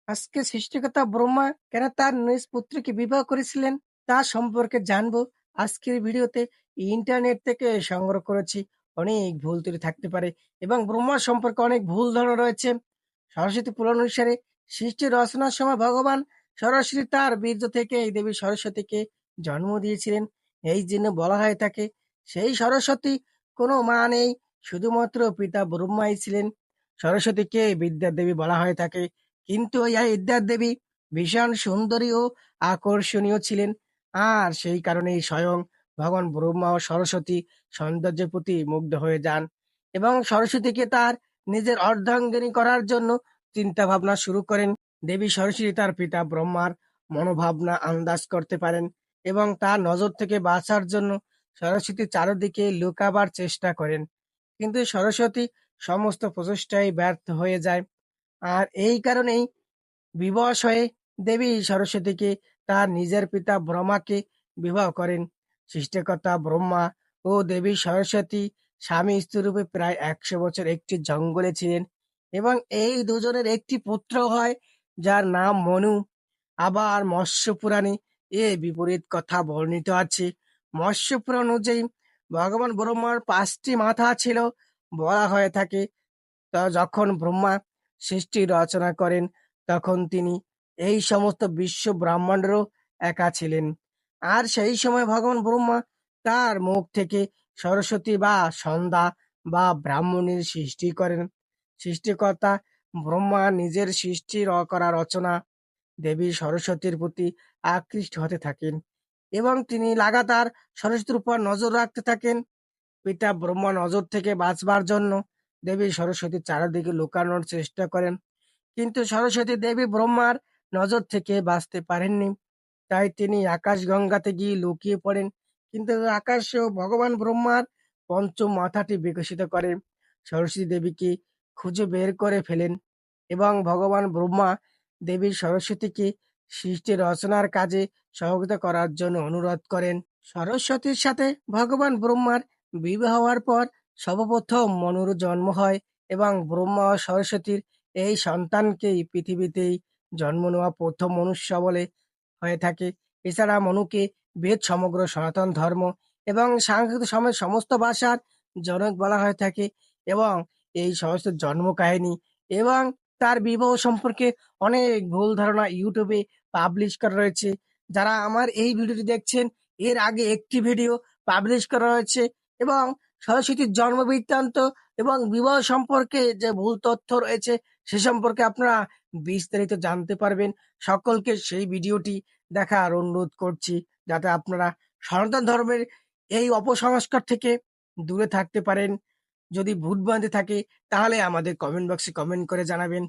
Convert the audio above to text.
আজকে সৃষ্টিকর্তা ব্রহ্মা কেন তার নিজ পুত্রকে বিবাহ করেছিলেন তা সম্পর্কে জানবো আজকের ভিডিওতে। ইন্টারনেট থেকে সংগ্রহ করেছি, অনেক ভুল ত্রুটি থাকতে পারে এবং ব্রহ্মা সম্পর্কে অনেক ভুল ধারণা রয়েছে। সরস্বতী পুরাণ অনুসারে সৃষ্টি রচনার সময় ভগবান সরাসরি তার বীর্য থেকে এই দেবী সরস্বতীকে জন্ম দিয়েছিলেন। এই জন্য বলা হয়ে থাকে সেই সরস্বতী কোনো মা নেই, শুধুমাত্র পিতা ব্রহ্মাই ছিলেন। সরস্বতীকে বিদ্যার দেবী বলা হয়ে থাকে, কিন্তু এই বিদ্যার দেবী ভীষণ সুন্দরী ও আকর্ষণীয় ছিলেন। আর সেই কারণেই স্বয়ং ভগবান ব্রহ্মা ও সরস্বতী সৌন্দর্যের প্রতি মুগ্ধ হয়ে যান এবং সরস্বতীকে তার নিজের অর্ধাঙ্গিনী করার জন্য চিন্তা ভাবনা শুরু করেন। দেবী সরস্বতী তার পিতা ব্রহ্মার মনোভাবনা আন্দাজ করতে পারেন এবং তার নজর থেকে বাঁচার জন্য সরস্বতী চারদিকে লুকাবার চেষ্টা করেন, কিন্তু সরস্বতী সমস্ত প্রচেষ্টায় ব্যর্থ হয়ে যায়। আর এই কারণেই বিবশ হয়ে দেবী সরস্বতীকে তার নিজের পিতা ব্রহ্মাকে বিবাহ করেন। সৃষ্টিকর্তা ব্রহ্মা ও দেবী সরস্বতী স্বামী স্ত্রী রূপে প্রায় 100 বছর একটি জঙ্গলে ছিলেন এবং এই দুজনের একটি পুত্র হয় যার নাম মনু। আবার মৎস্য পুরাণে এ বিপরীত কথা বর্ণিত আছে। মৎস্য পুরাণ অনুযায়ী ভগবান ব্রহ্মার 5টি মাথা ছিল। বলা হয়ে থাকে যখন ব্রহ্মা সৃষ্টি রচনা করেন তখন তিনি এই সমস্ত বিশ্ব ব্রহ্মাণ্ডেরও একা ছিলেন। আর সেই সময় ভগবান ব্রহ্মা তার মুখ থেকে সরস্বতী বা সন্ধ্যা বা ব্রাহ্মণীর সৃষ্টি করেন। সৃষ্টিকর্তা ব্রহ্মা নিজের করা রচনা দেবী সরস্বতীর প্রতি আকৃষ্ট হতে থাকেন এবং তিনি লাগাতার সরস্বতীর উপর নজর রাখতে থাকেন। পিতা ব্রহ্মা নজর থেকে বাঁচবার জন্য দেবী সরস্বতী চারিদিকে লুকানোর চেষ্টা করেন, কিন্তু সরস্বতী দেবী ব্রহ্মার নজর থেকে বাঁচতে পারেননি। তাই তিনি আকাশ গঙ্গাতে গিয়ে লুকিয়ে পড়েন, কিন্তু আকাশেও ভগবান ব্রহ্মার পঞ্চম মাথাটি বিকশিত করে সরস্বতী দেবীকে খুঁজে বের করে ফেলেন এবং ভগবান ব্রহ্মা দেবী সরস্বতীকে সৃষ্টি রচনার কাজে সহযোগিতা করার জন্য অনুরোধ করেন। সরস্বতীর সাথে ভগবান ব্রহ্মার বিবাহ হওয়ার পর সর্বপ্রথম মনুর জন্ম হয় এবং ব্রহ্মা ও সরস্বতীর এই সন্তানকেই পৃথিবীতেই জন্ম নেওয়া প্রথম মনুষ্য বলে হয়ে থাকে। এছাড়া মনুকে বেদ, সমগ্র সনাতন ধর্ম এবং সাংস্কৃতিক সমেত সমস্ত ভাষার জনক বলা হয়ে থাকে এবং এই সমস্ত জন্ম কাহিনী এবং তার বিবাহ সম্পর্কে অনেক ভুল ধারণা ইউটিউবে পাবলিশ করা রয়েছে। যারা আমার এই ভিডিওটি দেখছেন, এর আগে একটি ভিডিও পাবলিশ করা হয়েছে এবং সরস্বতীর জন্ম বৃত্তান্ত এবং বিবাহ সম্পর্কে যে ভুল তথ্য রয়েছে সে সম্পর্কে আপনারা বিস্তারিত জানতে পারবেন। সকলকে সেই ভিডিওটি দেখার অনুরোধ করছি, যাতে আপনারা সনাতন ধর্মের এই অপসংস্কার থেকে দূরে থাকতে পারেন। যদি ভুল ভ্রান্তি থাকে তাহলে আমাদের কমেন্ট বক্সে কমেন্ট করে জানাবেন।